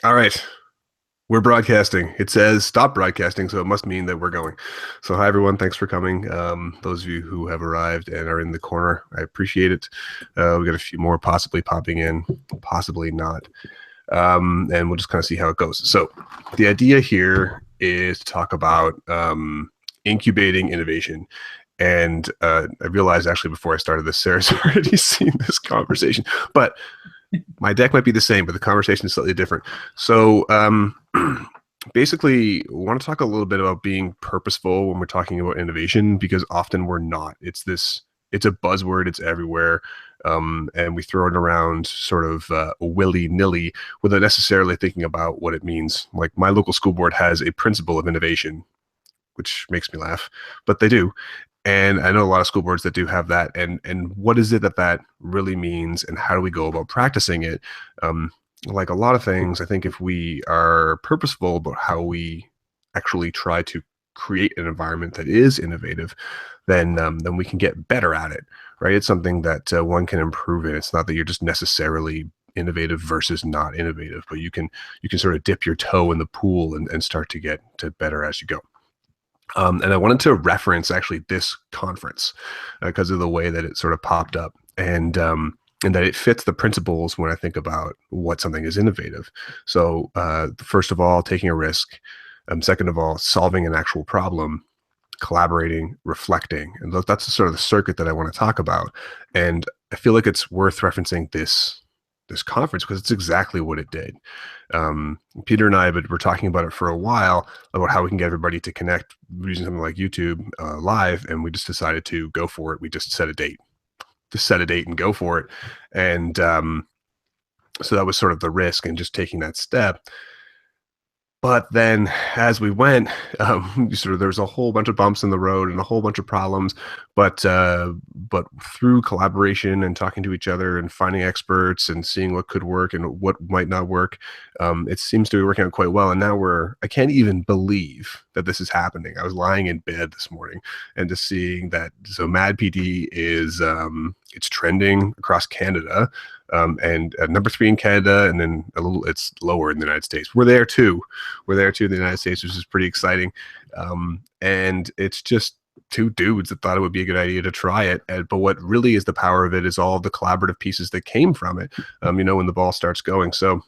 All right, we're broadcasting. It says stop broadcasting, so it must mean that we're going. So, hi everyone, thanks for coming. Those of you who have arrived and are in the corner, I appreciate it. We got a few more possibly popping in, possibly not, and we'll just kind of see how it goes. So, the idea here is to talk about incubating innovation. And I realized actually before I started this, Sarah's already seen this conversation, but my deck might be the same, but the conversation is slightly different. So basically, I want to talk a little bit about being purposeful when we're talking about innovation, because often we're not. It's a buzzword, it's everywhere. And we throw it around sort of willy-nilly without necessarily thinking about what it means. Like my local school board has a principle of innovation, which makes me laugh, but they do. And I know a lot of school boards that do have that. And what is it that that really means, and how do we go about practicing it? Like a lot of things, I think if we are purposeful about how we actually try to create an environment that is innovative, then we can get better at it, right? It's something that one can improve in. It's not that you're just necessarily innovative versus not innovative, but you can sort of dip your toe in the pool and start to get to better as you go. And I wanted to reference actually this conference because of the way that it sort of popped up, and that it fits the principles when I think about what something is innovative. So first of all, taking a risk. Second of all, solving an actual problem, collaborating, reflecting, and that's sort of the circuit that I want to talk about. And I feel like it's worth referencing this conference because it's exactly what it did. Peter and I were talking about it for a while about how we can get everybody to connect using something like YouTube live, and we just decided to go for it. We just set a date and go for it. And so that was sort of the risk and just taking that step. But then as we went, sort of there's a whole bunch of bumps in the road and a whole bunch of problems. But through collaboration and talking to each other and finding experts and seeing what could work and what might not work, it seems to be working out quite well. And now I can't even believe that this is happening. I was lying in bed this morning and just seeing that. So Mad PD is it's trending across Canada. And number 3 in Canada, and then it's lower in the United States. We're there too. We're there too in the United States, which is pretty exciting. And it's just two dudes that thought it would be a good idea to try it. But what really is the power of it is all the collaborative pieces that came from it, when the ball starts going. So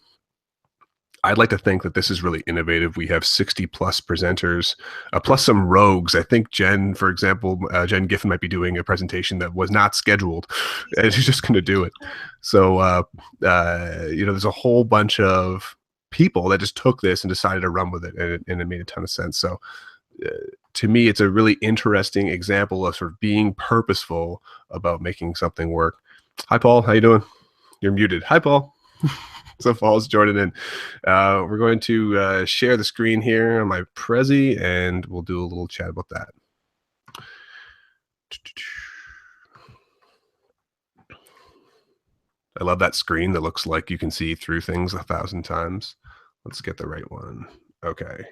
I'd like to think that this is really innovative. We have 60 plus presenters, plus some rogues. I think Jen, for example, Jen Giffen might be doing a presentation that was not scheduled, and she's just going to do it. So, there's a whole bunch of people that just took this and decided to run with it, and it made a ton of sense. So, to me, it's a really interesting example of sort of being purposeful about making something work. Hi, Paul. How you doing? You're muted. Hi, Paul. So Paul's joining in. We're going to share the screen here on my Prezi, and we'll do a little chat about that. I love that screen that looks like you can see through things 1,000 times. Let's get the right one. Okay.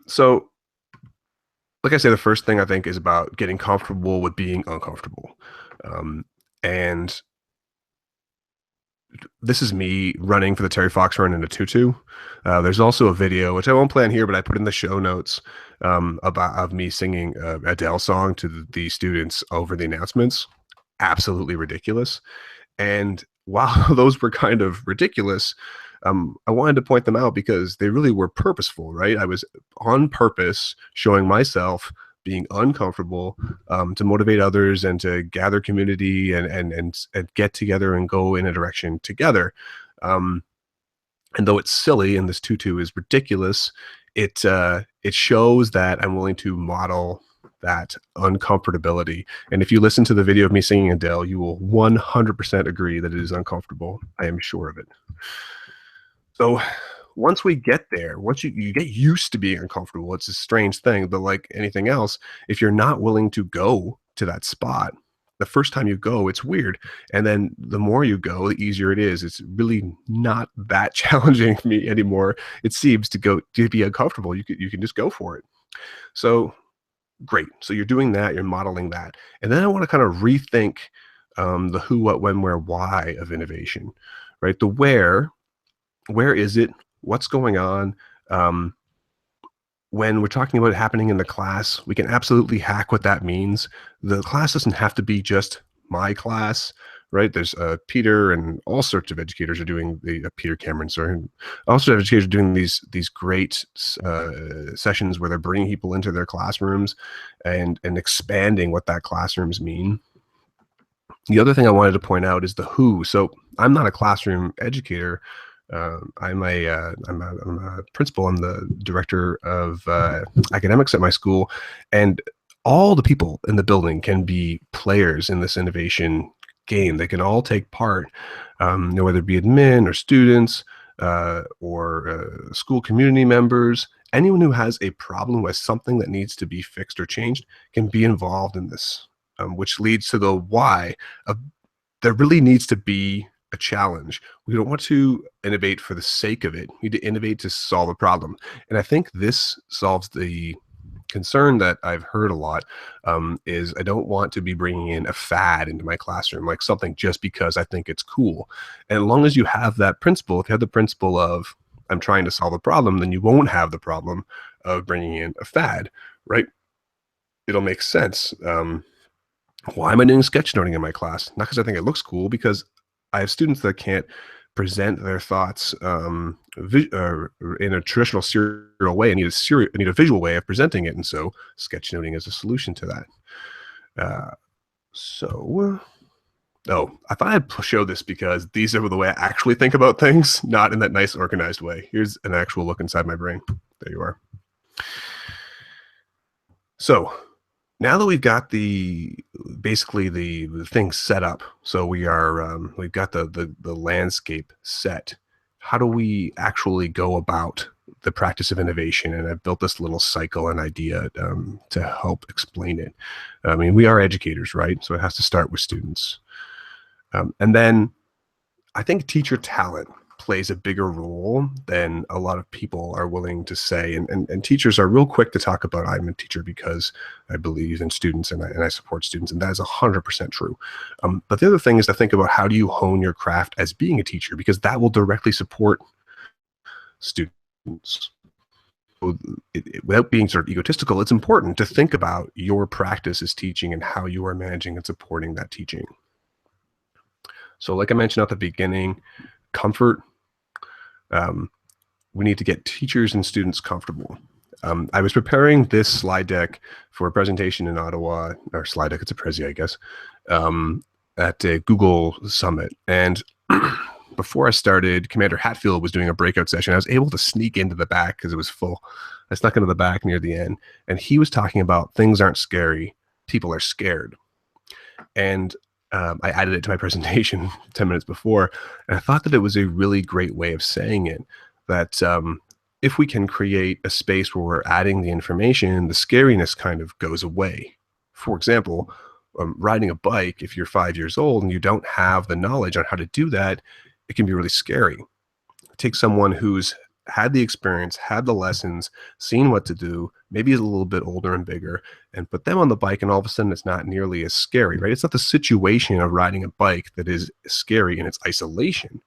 So like I say, the first thing I think is about getting comfortable with being uncomfortable. And this is me running for the Terry Fox run in a tutu. There's also a video, which I won't play on here, but I put in the show notes of me singing Adele song to the students over the announcements. Absolutely ridiculous. And while those were kind of ridiculous, I wanted to point them out because they really were purposeful, right? I was on purpose showing myself being uncomfortable to motivate others and to gather community and get together and go in a direction together. And though it's silly and this tutu is ridiculous, it shows that I'm willing to model that uncomfortability. And if you listen to the video of me singing Adele, you will 100% agree that it is uncomfortable. I am sure of it. So once we get there, once you get used to being uncomfortable, it's a strange thing, but like anything else, if you're not willing to go to that spot, the first time you go, it's weird. And then the more you go, the easier it is. It's really not that challenging for me anymore. It seems to be uncomfortable. You can just go for it. So great. So you're doing that, you're modeling that. And then I want to kind of rethink the who, what, when, where, why of innovation, right? The where is it? What's going on? Um, when we're talking about it happening in the class, we can absolutely hack what that means. The class doesn't have to be just my class, right? There's Peter and all sorts of educators are doing the Peter Cameron, sorry, and all sorts of educators are doing these great sessions where they're bringing people into their classrooms and expanding what that classrooms mean. The other thing I wanted to point out is the who. So I'm not a classroom educator. I'm a principal. I'm the director of academics at my school, and all the people in the building can be players in this innovation game. They can all take part, whether it be admin or students or school community members. Anyone who has a problem with something that needs to be fixed or changed can be involved in this, which leads to the why of there really needs to be a challenge. We don't want to innovate for the sake of it. We need to innovate to solve a problem. And I think this solves the concern that I've heard a lot, is I don't want to be bringing in a fad into my classroom, like something just because I think it's cool. And as long as you have that principle, if you have the principle of I'm trying to solve a problem, then you won't have the problem of bringing in a fad, right? It'll make sense. Why am I doing sketchnoting in my class? Not because I think it looks cool, because I have students that can't present their thoughts in a traditional serial way. I need a visual way of presenting it, and so sketchnoting is a solution to that. Oh, I thought I'd show this because these are the way I actually think about things, not in that nice organized way. Here's an actual look inside my brain. There you are. So now that we've got basically the thing set up, so we've got the landscape set. How do we actually go about the practice of innovation? And I've built this little cycle and idea to help explain it. I mean, we are educators, right? So it has to start with students. And then I think teacher talent plays a bigger role than a lot of people are willing to say. And teachers are real quick to talk about, I'm a teacher because I believe in students and I support students. And that is 100% true. But the other thing is to think about how do you hone your craft as being a teacher, because that will directly support students. Without being sort of egotistical, it's important to think about your practice as teaching and how you are managing and supporting that teaching. So like I mentioned at the beginning, comfort. We need to get teachers and students comfortable. I was preparing this slide deck for a presentation in Ottawa, or slide deck, it's a Prezi, I guess, at a Google Summit. And before I started, Commander Hatfield was doing a breakout session. I was able to sneak into the back because it was full. I snuck into the back near the end. And he was talking about things aren't scary, people are scared. And I added it to my presentation 10 minutes before, and I thought that it was a really great way of saying it, that if we can create a space where we're adding the information, the scariness kind of goes away. For example, riding a bike, if you're 5 years old and you don't have the knowledge on how to do that, it can be really scary. Take someone who's had the experience, had the lessons, seen what to do, maybe is a little bit older and bigger, and put them on the bike, and all of a sudden it's not nearly as scary, right? It's not the situation of riding a bike that is scary in its isolation.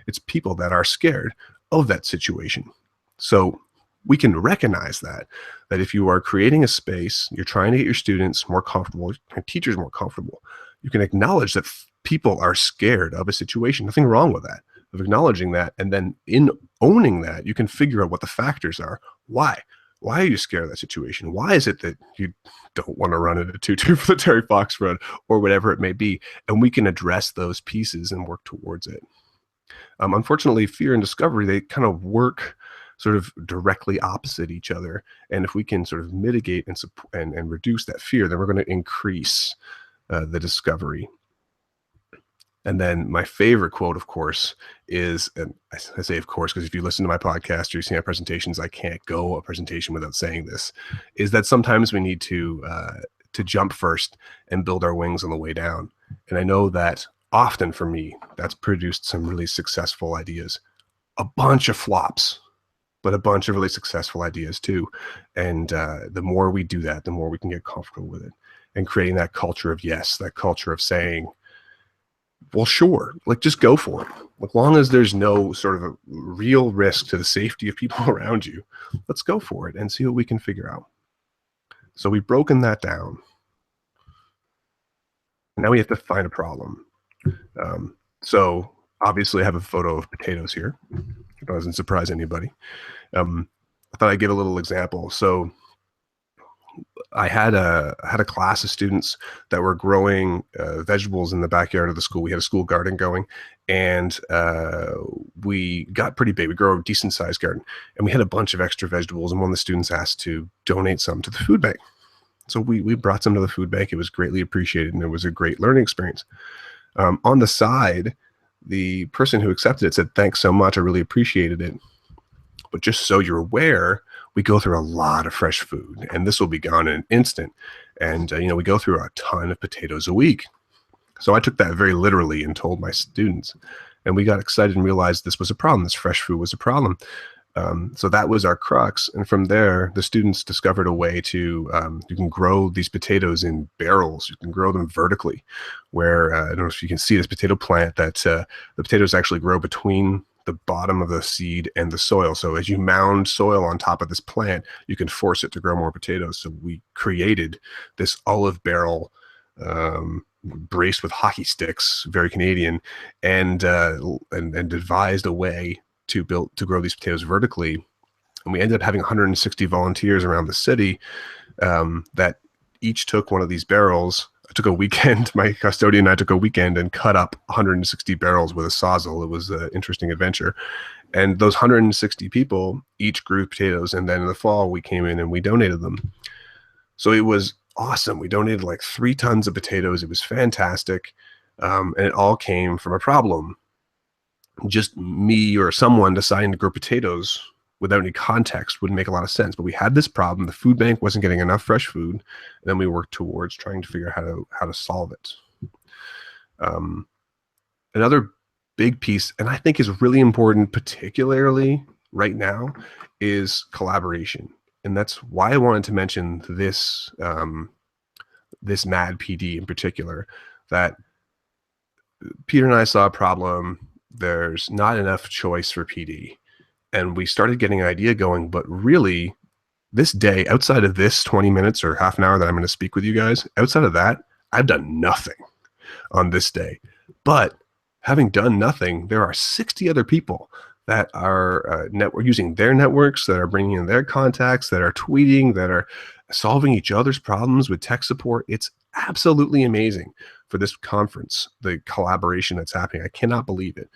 It's people that are scared of that situation. So we can recognize that if you are creating a space, you're trying to get your students more comfortable, your teachers more comfortable, you can acknowledge that people are scared of a situation. Nothing wrong with that, of acknowledging that. And then in owning that, you can figure out what the factors are. Why are you scared of that situation? Why is it that you don't want to run in a tutu for the Terry Fox run, or whatever it may be? And we can address those pieces and work towards it. Unfortunately, fear and discovery, they kind of work sort of directly opposite each other. And if we can sort of mitigate and reduce that fear, then we're going to increase the discovery. And then my favorite quote, of course, is, and I say of course, because if you listen to my podcast or you see my presentations, I can't go a presentation without saying this, is that sometimes we need to jump first and build our wings on the way down. And I know that often for me, that's produced some really successful ideas, a bunch of flops, but a bunch of really successful ideas too. And the more we do that, the more we can get comfortable with it, and creating that culture of yes, that culture of saying, Well, sure, like just go for it. As long as there's no sort of a real risk to the safety of people around you, let's go for it and see what we can figure out. So we've broken that down. Now we have to find a problem. So obviously I have a photo of potatoes here. It doesn't surprise anybody. I thought I'd give a little example. So I had a class of students that were growing vegetables in the backyard of the school. We had a school garden going, and we got pretty big. We grow a decent sized garden, and we had a bunch of extra vegetables. And one of the students asked to donate some to the food bank. So we brought some to the food bank. It was greatly appreciated, and it was a great learning experience. On the side, the person who accepted it said, "Thanks so much. I really appreciated it. But just so you're aware, we go through a lot of fresh food, and this will be gone in an instant. And we go through a ton of potatoes a week." So I took that very literally and told my students, and we got excited and realized this was a problem. This fresh food was a problem. So that was our crux. And from there, the students discovered a way to, you can grow these potatoes in barrels. You can grow them vertically, where I don't know if you can see this potato plant, that the potatoes actually grow between the bottom of the seed and the soil. So as you mound soil on top of this plant, you can force it to grow more potatoes. So we created this olive barrel, braced with hockey sticks, very Canadian, and devised a way to grow these potatoes vertically. And we ended up having 160 volunteers around the city, that each took one of these barrels. I took a weekend, my custodian and I took a weekend and cut up 160 barrels with a sawzall. It was an interesting adventure. And those 160 people each grew potatoes. And then in the fall, we came in and we donated them. So it was awesome. We donated like 3 tons of potatoes. It was fantastic. And it all came from a problem. Just me or someone deciding to grow potatoes without any context wouldn't make a lot of sense. But we had this problem. The food bank wasn't getting enough fresh food. And then we worked towards trying to figure out how to solve it. Another big piece, and I think is really important, particularly right now, is collaboration. And that's why I wanted to mention this, this MAD PD in particular, that Peter and I saw a problem. There's not enough choice for PD. And we started getting an idea going, but really this day, outside of this 20 minutes or half an hour that I'm going to speak with you guys, outside of that, I've done nothing on this day. But having done nothing, there are 60 other people that are using their networks, that are bringing in their contacts, that are tweeting, that are solving each other's problems with tech support. It's absolutely amazing for this conference, the collaboration that's happening. I cannot believe it.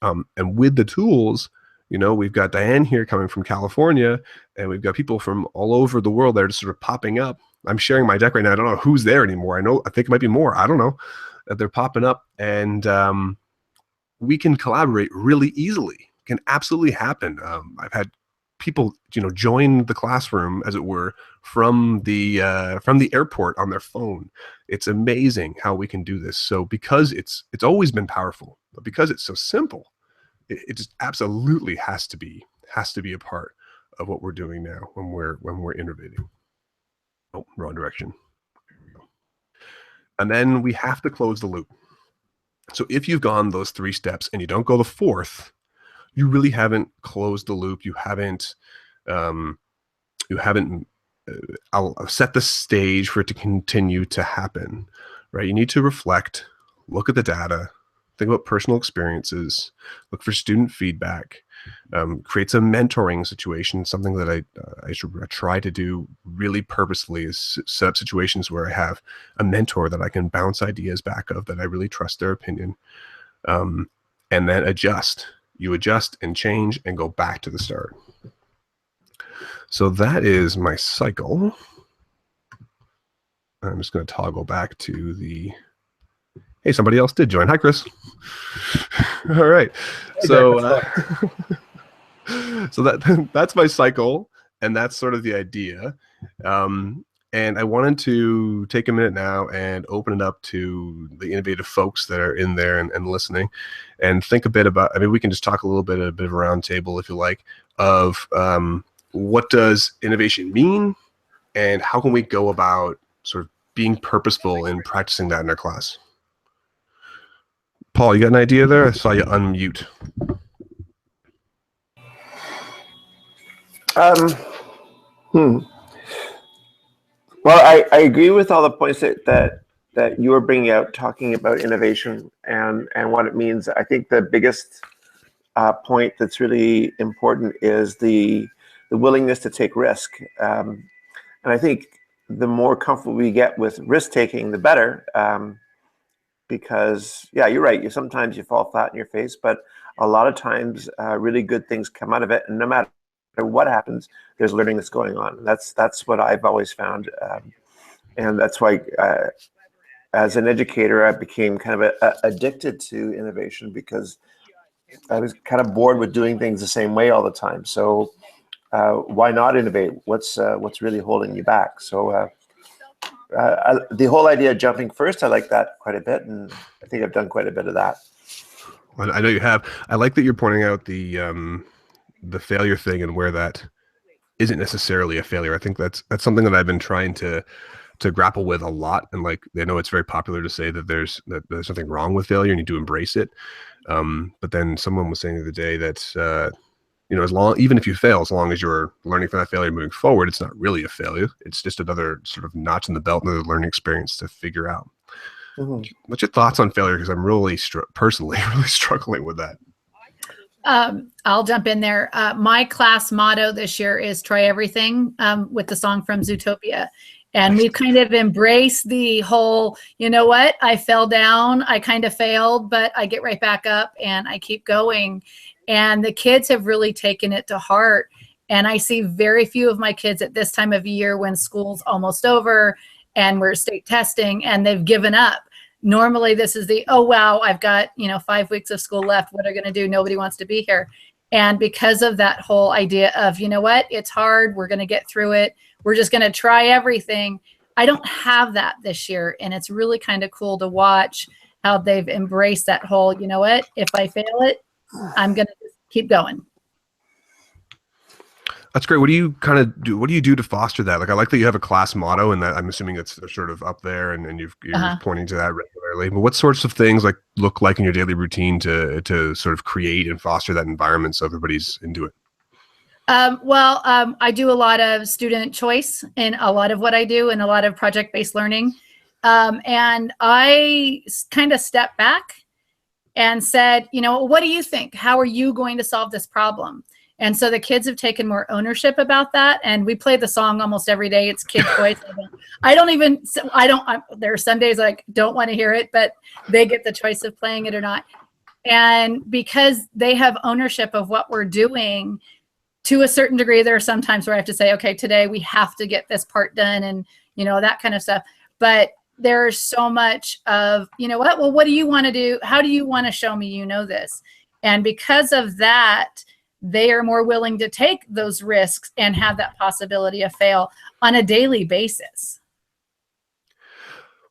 And with the tools, we've got Diane here coming from California, and we've got people from all over the world that are just sort of popping up. I'm sharing my deck right now. I don't know who's there anymore. I think it might be more. I don't know. They're popping up, and we can collaborate really easily. It can absolutely happen. I've had people, join the classroom, as it were, from the airport on their phone. It's amazing how we can do this. So because it's always been powerful, but because it's so simple, it just absolutely has to be a part of what we're doing now when we're innovating. Oh, wrong direction. There we go. And then we have to close the loop. So if you've gone those 3 steps and you don't go the 4th, you really haven't closed the loop. You haven't I'll set the stage for it to continue to happen, right? You need to reflect, look at the data, think about personal experiences, look for student feedback, create some mentoring situation. Something that I try to do really purposefully is set up situations where I have a mentor that I can bounce ideas back of, that I really trust their opinion, and then adjust. You adjust and change and go back to the start. So that is my cycle. I'm just going to toggle back to the, hey, somebody else did join. Hi, Chris. All right. Hey, so so that's my cycle, and that's sort of the idea. And I wanted to take a minute now and open it up to the innovative folks that are in there and listening, and think a bit about, we can just talk a bit of a roundtable, if you like, of what does innovation mean, and how can we go about sort of being purposeful in practicing that in our class. Paul, you got an idea there? I saw you unmute. Well, I agree with all the points that you were bringing out, talking about innovation and what it means. I think the biggest point that's really important is the willingness to take risk. And I think the more comfortable we get with risk taking, the better. Because yeah, you're right. Sometimes you fall flat in your face, but a lot of times really good things come out of it. And no matter what happens, there's learning that's going on. That's what I've always found. And that's why as an educator, I became kind of addicted to innovation, because I was kind of bored with doing things the same way all the time. So why not innovate? What's really holding you back? So the whole idea of jumping first, I like that quite a bit, and I think I've done quite a bit of that. Well, I know you have. I like that you're pointing out the failure thing and where that isn't necessarily a failure. I think that's something that I've been trying to grapple with a lot. And like, I know it's very popular to say that there's nothing wrong with failure and you need to embrace it. But then someone was saying the other day that even if you fail, as long as you're learning from that failure moving forward, it's not really a failure. It's just another sort of notch in the belt, another learning experience to figure out. Mm-hmm. What's your thoughts on failure? Because I'm really personally really struggling with that. I'll jump in there. My class motto this year is try everything, with the song from Zootopia. And we've kind of embraced the whole, you know what, I fell down, I kind of failed, but I get right back up and I keep going. And the kids have really taken it to heart. And I see very few of my kids at this time of year when school's almost over and we're state testing and they've given up. Normally this is oh, wow, I've got, 5 weeks of school left. What are you going to do? Nobody wants to be here. And because of that whole idea of, you know what, it's hard, we're going to get through it, we're just going to try everything. I don't have that this year. And it's really kind of cool to watch how they've embraced that whole, you know what, if I fail it, I'm going to just keep going. That's great. What do you kind of do? What do you do to foster that? Like, I like that you have a class motto, and that I'm assuming they're sort of up there, and you're pointing to that regularly. But what sorts of things look like in your daily routine to sort of create and foster that environment so everybody's into it? I do a lot of student choice in a lot of what I do, and a lot of project-based learning. And I kind of stepped back and said, what do you think? How are you going to solve this problem? And so the kids have taken more ownership about that. And we play the song almost every day. It's kid choice. There are some days I don't want to hear it, but they get the choice of playing it or not. And because they have ownership of what we're doing, to a certain degree, there are some times where I have to say, okay, today we have to get this part done, and, that kind of stuff. But there's so much of, what do you want to do? How do you want to show me this? And because of that, they are more willing to take those risks and have that possibility of fail on a daily basis.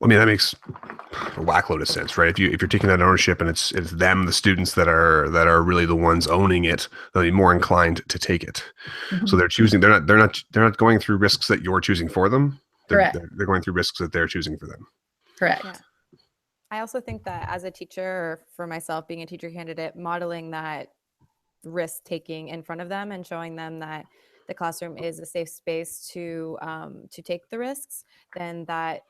I mean, that makes a whackload of sense, right? If you're taking that ownership and it's them, the students that are really the ones owning it, they'll be more inclined to take it. Mm-hmm. So they're choosing. They're not going through risks that you're choosing for them. Correct. They're going through risks that they're choosing for them. Correct. Yeah. I also think that as a teacher, or for myself being a teacher candidate, modeling that risk taking in front of them and showing them that the classroom is a safe space to take the risks, then that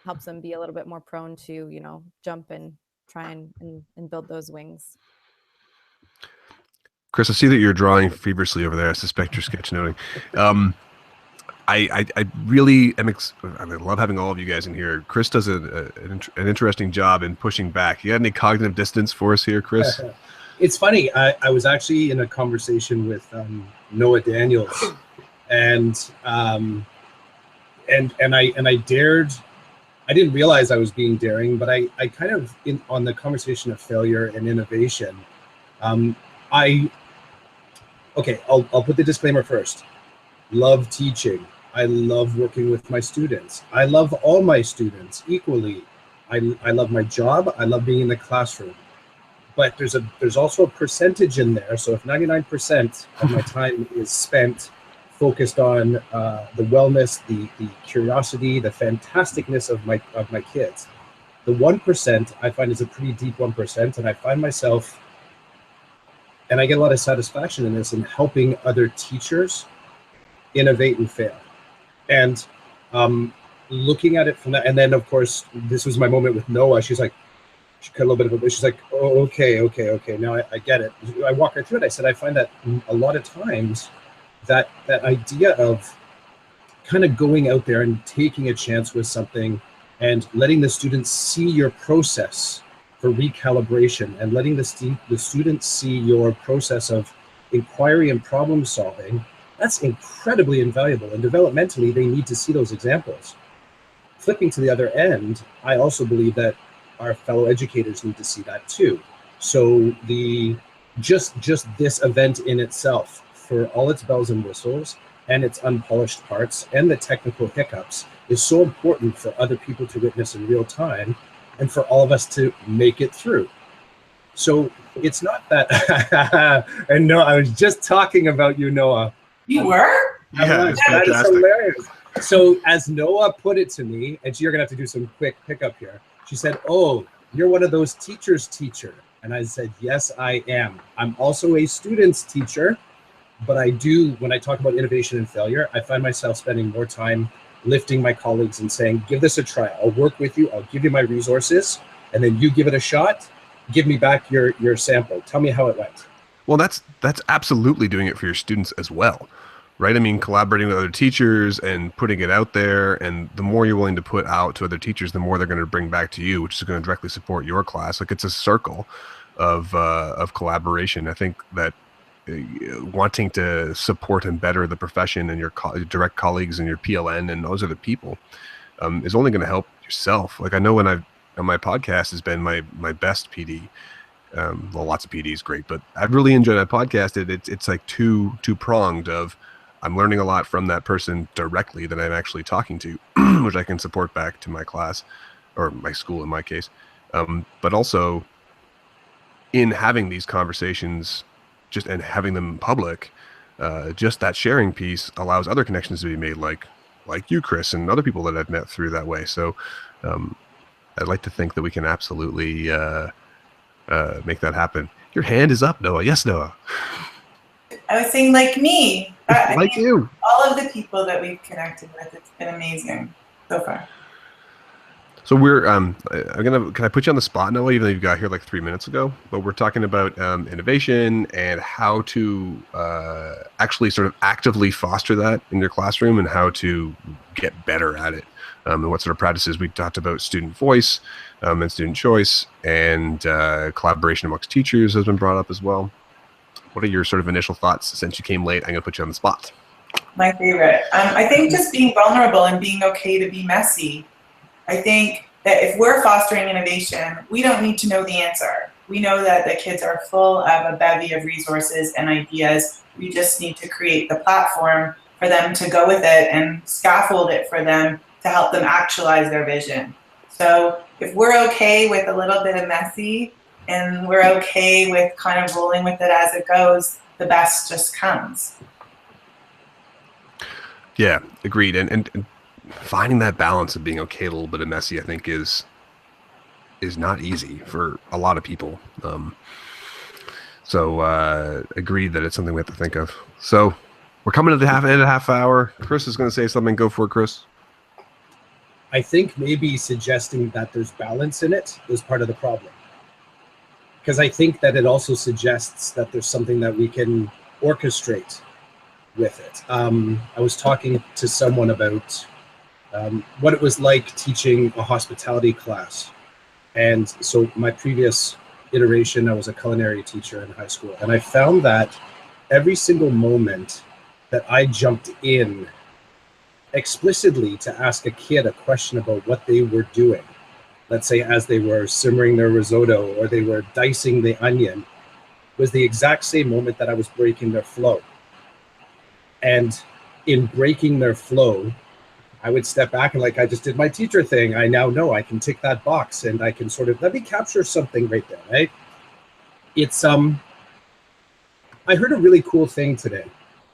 helps them be a little bit more prone to, jump and try and build those wings. Chris, I see that you're drawing feverishly over there. I suspect you're sketchnoting. I really am. I love having all of you guys in here. Chris does an interesting job in pushing back. You got any cognitive distance for us here, Chris? It's funny. I was actually in a conversation with Noah Daniels, and I dared. I didn't realize I was being daring, but I kind of on the conversation of failure and innovation. I'll put the disclaimer first. Love teaching. I love working with my students. I love all my students equally. I love my job. I love being in the classroom. But there's also a percentage in there. So if 99% of my time is spent focused on the wellness, the curiosity, the fantasticness of my kids, The 1% I find is a pretty deep 1%, and I find myself, and I get a lot of satisfaction in this, in helping other teachers innovate and fail. And looking at it from that, and then of course, this was my moment with Noah. She's like, she cut a little bit of it. She's like, oh, okay. Now I get it. I walk her through it. I said, I find that a lot of times that idea of kind of going out there and taking a chance with something and letting the students see your process for recalibration, and letting the students see your process of inquiry and problem solving, that's incredibly invaluable. And developmentally, they need to see those examples. Flipping to the other end, I also believe that our fellow educators need to see that too. So the just this event in itself, for all its bells and whistles and its unpolished parts and the technical hiccups, is so important for other people to witness in real time, and for all of us to make it through. So it's not that, and no, I was just talking about you, Noah. You were? Yeah, it's that is fantastic. hilarious. So as Noah put it to me, and you're gonna have to do some quick pickup here. She said, "Oh, you're one of those teachers' teacher." And I said, "Yes, I am. I'm also a student's teacher, but I do, when I talk about innovation and failure, I find myself spending more time lifting my colleagues and saying, give this a try. I'll work with you. I'll give you my resources, and then you give it a shot. Give me back your sample. Tell me how it went." Well, that's absolutely doing it for your students as well, right? I mean, collaborating with other teachers and putting it out there, and the more you're willing to put out to other teachers, the more they're going to bring back to you, which is going to directly support your class. Like, it's a circle of collaboration. I think that wanting to support and better the profession and your direct colleagues and your PLN and those other people is only going to help yourself. Like, I know when my podcast has been my best PD. Well, lots of PD is great, but I've really enjoyed my podcast. It's like two pronged of, I'm learning a lot from that person directly that I'm actually talking to, which I can support back to my class or my school in my case. But also in having these conversations and having them public, just that sharing piece allows other connections to be made, like you, Chris, and other people that I've met through that way. So I'd like to think that we can absolutely make that happen. Your hand is up, Noah. Yes, Noah. I was saying, like me. Like you. All of the people that we've connected with, it's been amazing so far. So we're can I put you on the spot, Noah, even though you got here like 3 minutes ago? But we're talking about innovation and how to actually sort of actively foster that in your classroom, and how to get better at it. And what sort of practices. We talked about student voice and student choice, and collaboration amongst teachers has been brought up as well. What are your sort of initial thoughts since you came late? I'm going to put you on the spot. My favorite. I think just being vulnerable and being okay to be messy. I think that if we're fostering innovation, we don't need to know the answer. We know that the kids are full of a bevy of resources and ideas. We just need to create the platform for them to go with it and scaffold it for them to help them actualize their vision. So if we're okay with a little bit of messy, and we're okay with kind of rolling with it as it goes, the best just comes. Yeah, agreed. And finding that balance of being okay a little bit of messy, I think, is not easy for a lot of people. So agreed that it's something we have to think of. So we're coming to the end of the half hour. Chris is going to say something. Go for it, Chris. I think maybe suggesting that there's balance in it is part of the problem. Because I think that it also suggests that there's something that we can orchestrate with it. I was talking to someone about what it was like teaching a hospitality class. And so my previous iteration, I was a culinary teacher in high school. And I found that every single moment that I jumped in explicitly to ask a kid a question about what they were doing, let's say as they were simmering their risotto or they were dicing the onion, was the exact same moment that I was breaking their flow. And in breaking their flow, I would step back and, like, I just did my teacher thing. I now know I can tick that box and I can sort of, let me capture something right there, right? It's, I heard a really cool thing today.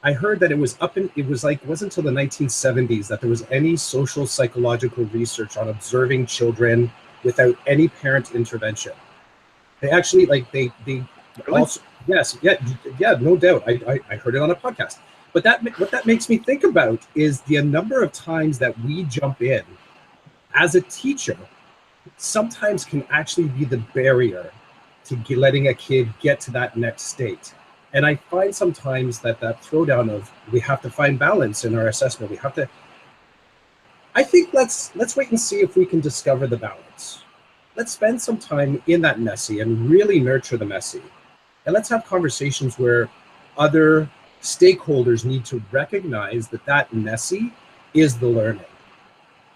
I heard that it wasn't until the 1970s that there was any social psychological research on observing children without any parent intervention. They actually they Really? also, yes, yeah, no doubt. I heard it on a podcast. But what that makes me think about is the number of times that we jump in as a teacher sometimes can actually be the barrier to letting a kid get to that next state. And I find sometimes that throwdown of we have to find balance in our assessment. We have to. I think let's wait and see if we can discover the balance. Let's spend some time in that messy and really nurture the messy. And let's have conversations where other stakeholders need to recognize that messy is the learning.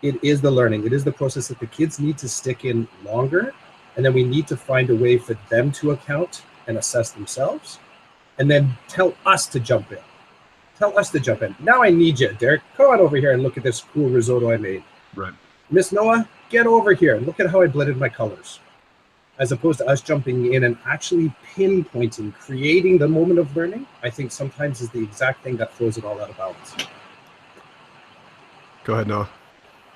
It is the learning. It is the process that the kids need to stick in longer. And then we need to find a way for them to account and assess themselves. And then tell us to jump in. Tell us to jump in. Now I need you, Derek. Come on over here and look at this cool risotto I made. Right. Miss Noah, get over here and look at how I blended my colors. As opposed to us jumping in and actually pinpointing, creating the moment of learning, I think sometimes is the exact thing that throws it all out of balance. Go ahead, Noah.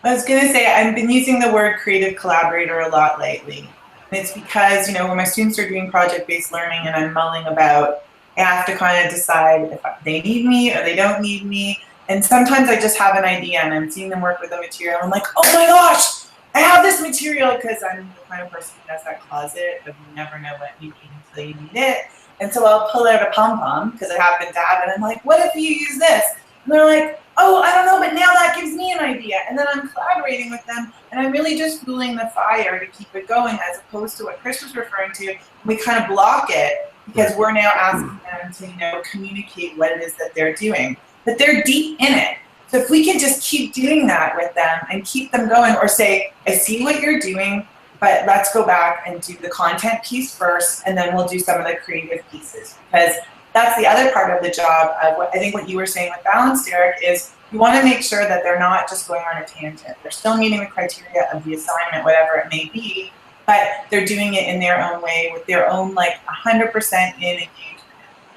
I was going to say, I've been using the word creative collaborator a lot lately. And it's because, when my students are doing project-based learning and I'm mulling about, I have to kind of decide if they need me or they don't need me. And sometimes I just have an idea and I'm seeing them work with the material. I'm like, oh my gosh, I have this material, because I'm the kind of person who has that closet, but you never know what you need until you need it. And so I'll pull out a pom-pom because I happen to have it. I'm like, what if you use this? And they're like, oh, I don't know, but now that gives me an idea. And then I'm collaborating with them, and I'm really just fueling the fire to keep it going, as opposed to what Chris was referring to. We kind of block it because we're now asking them to, communicate what it is that they're doing. But they're deep in it. So if we can just keep doing that with them and keep them going, or say, I see what you're doing, but let's go back and do the content piece first, and then we'll do some of the creative pieces. Because that's the other part of the job. I think what you were saying with balance, Derek, is you want to make sure that they're not just going on a tangent. They're still meeting the criteria of the assignment, whatever it may be, but they're doing it in their own way with their own 100% in engagement.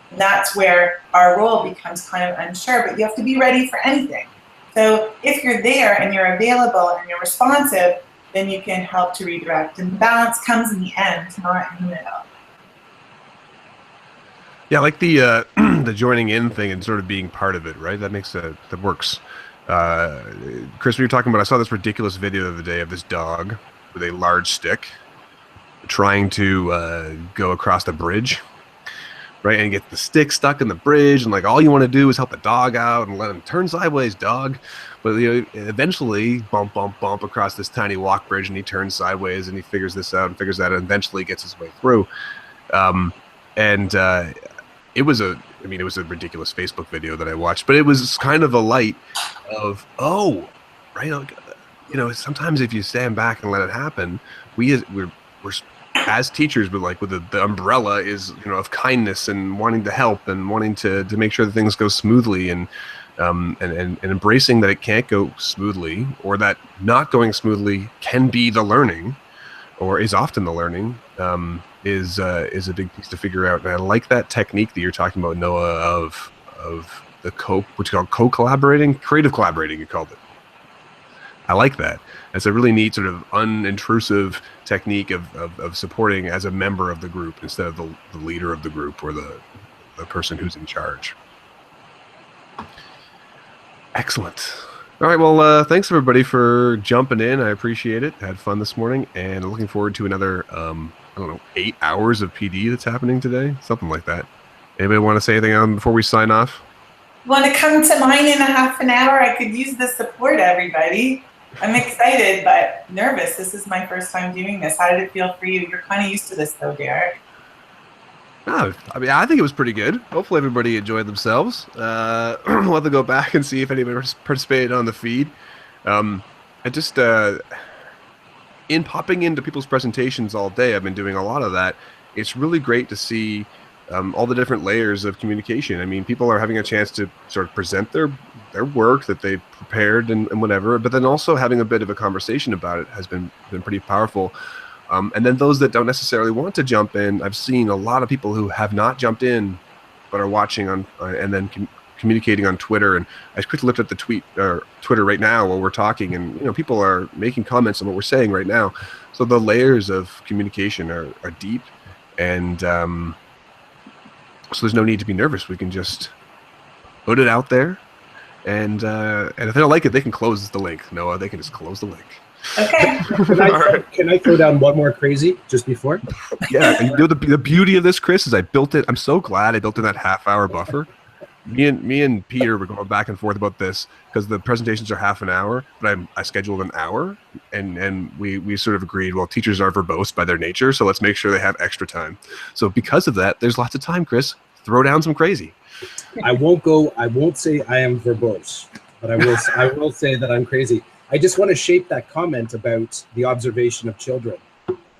And that's where our role becomes kind of unsure, but you have to be ready for anything. So if you're there and you're available and you're responsive, then you can help to redirect. And the balance comes in the end, not in the middle. Yeah, I like the the joining in thing and sort of being part of it, right? That works. Chris, we were talking about, I saw this ridiculous video the other day of this dog with a large stick trying to go across the bridge, right? And get the stick stuck in the bridge, and all you want to do is help the dog out and let him turn sideways, dog. But eventually, bump across this tiny walk bridge, and he turns sideways, and he figures this out and figures that out, and eventually gets his way through. It was a ridiculous Facebook video that I watched, but it was kind of a light of, sometimes if you stand back and let it happen, we're as teachers, but with the umbrella is, of kindness and wanting to help and wanting to make sure that things go smoothly, and embracing that it can't go smoothly, or that not going smoothly can be the learning, or is often the learning, is a big piece to figure out. And I like that technique that you're talking about, Noah, of the what you call co-collaborating, creative collaborating, you called it. I like that. It's a really neat sort of unintrusive technique of supporting as a member of the group instead of the leader of the group, or the person who's in charge. Excellent. All right, well, thanks everybody for jumping in. I appreciate it. I had fun this morning, and looking forward to another 8 hours of PD that's happening today, something like that. Anybody want to say anything before we sign off? Want to come to mine in a half an hour? I could use the support, everybody. I'm excited, but nervous. This is my first time doing this. How did it feel for you? You're kind of used to this, though, Derek. I think it was pretty good. Hopefully everybody enjoyed themselves. We'll have to go back and see if anybody participated on the feed. In popping into people's presentations all day, I've been doing a lot of that. It's really great to see all the different layers of communication. I mean, people are having a chance to sort of present their work that they've prepared and whatever, but then also having a bit of a conversation about it has been pretty powerful. And then those that don't necessarily want to jump in, I've seen a lot of people who have not jumped in but are watching and then communicating on Twitter, and I just quickly looked at the Twitter right now while we're talking, and people are making comments on what we're saying right now. So the layers of communication are deep, and so there's no need to be nervous. We can just put it out there, and if they don't like it, they can close the link. Noah, they can just close the link. Okay. Can I throw down one more crazy just before? Yeah, the beauty of this, Chris, is I built it. I'm so glad I built in that half-hour buffer. Me and Peter were going back and forth about this because the presentations are half an hour, but I scheduled an hour, and we sort of agreed, well, teachers are verbose by their nature, so let's make sure they have extra time. So because of that, there's lots of time, Chris. Throw down some crazy. I won't say I am verbose, but I will say that I'm crazy. I just want to shape that comment about the observation of children,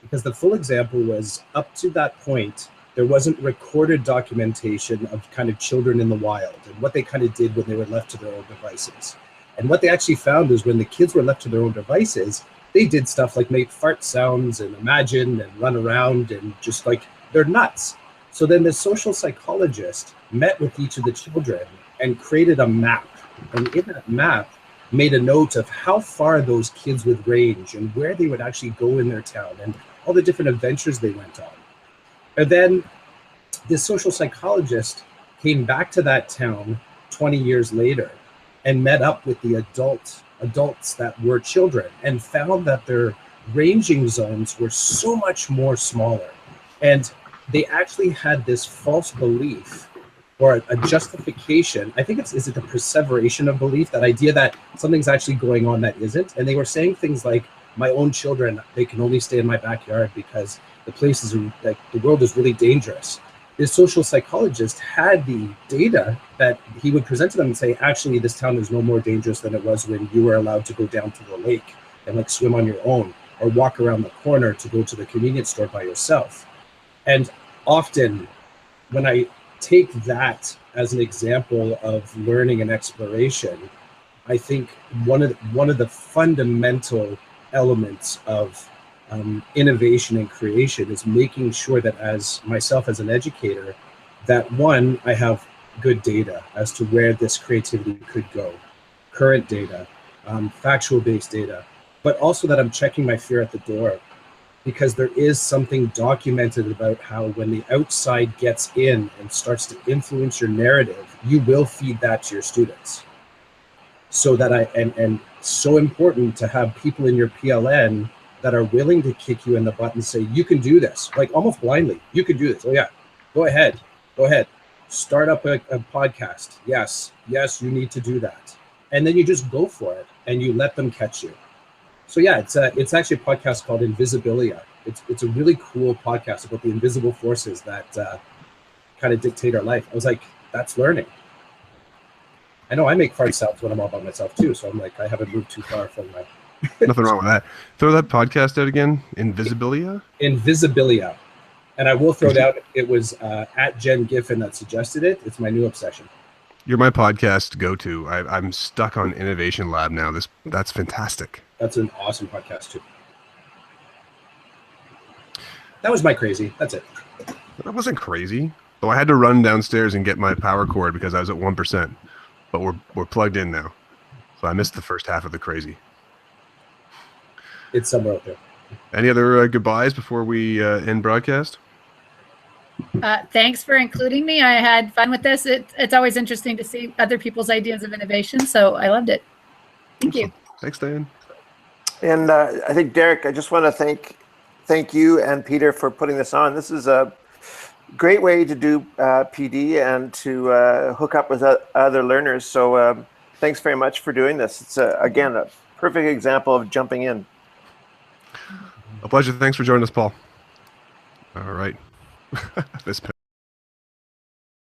because the full example was up to that point, there wasn't recorded documentation of kind of children in the wild and what they kind of did when they were left to their own devices. And what they actually found is when the kids were left to their own devices, they did stuff like make fart sounds and imagine and run around and just like, they're nuts. So then the social psychologist met with each of the children and created a map. And in that map, made a note of how far those kids would range and where they would actually go in their town and all the different adventures they went on. And then this social psychologist came back to that town 20 years later and met up with the adults that were children and found that their ranging zones were so much more smaller. And they actually had this false belief or a justification. I think is it the perseveration of belief, that idea that something's actually going on that isn't. And they were saying things like, my own children, they can only stay in my backyard because the place is like, the world is really dangerous. This social psychologist had the data that he would present to them and say, actually, this town is no more dangerous than it was when you were allowed to go down to the lake and like swim on your own or walk around the corner to go to the convenience store by yourself. And often when I take that as an example of learning and exploration, I think one of the fundamental elements of innovation and creation is making sure that as myself as an educator, that one, I have good data as to where this creativity could go, current data, factual based data, but also that I'm checking my fear at the door, because there is something documented about how when the outside gets in and starts to influence your narrative, you will feed that to your students. So that and so important to have people in your PLN that are willing to kick you in the butt and say, you can do this, like almost blindly, you can do this. Oh yeah, go ahead. Start up a podcast. Yes, you need to do that. And then you just go for it and you let them catch you. So yeah, it's actually a podcast called Invisibilia. It's a really cool podcast about the invisible forces that kind of dictate our life. I was like, that's learning. I know I make fart sounds when I'm all by myself too, so I'm like, I haven't moved too far from my... Nothing wrong with that. Throw that podcast out again. Invisibilia? Invisibilia. And I will throw it out. It was at Jen Giffen that suggested it. It's my new obsession. You're my podcast go-to. I'm stuck on Innovation Lab now. That's fantastic. That's an awesome podcast too. That was my crazy. That's it. That wasn't crazy. Though I had to run downstairs and get my power cord because I was at 1%. But we're plugged in now. So I missed the first half of the crazy. It's somewhere out there. Any other goodbyes before we end broadcast? Thanks for including me. I had fun with this. It's always interesting to see other people's ideas of innovation, so I loved it. Thank you. Thanks, Dan. And I think, Derek, I just want to thank you and Peter for putting this on. This is a great way to do PD and to hook up with other learners. So thanks very much for doing this. It's, again, a perfect example of jumping in. A pleasure. Thanks for joining us, Paul. All right. This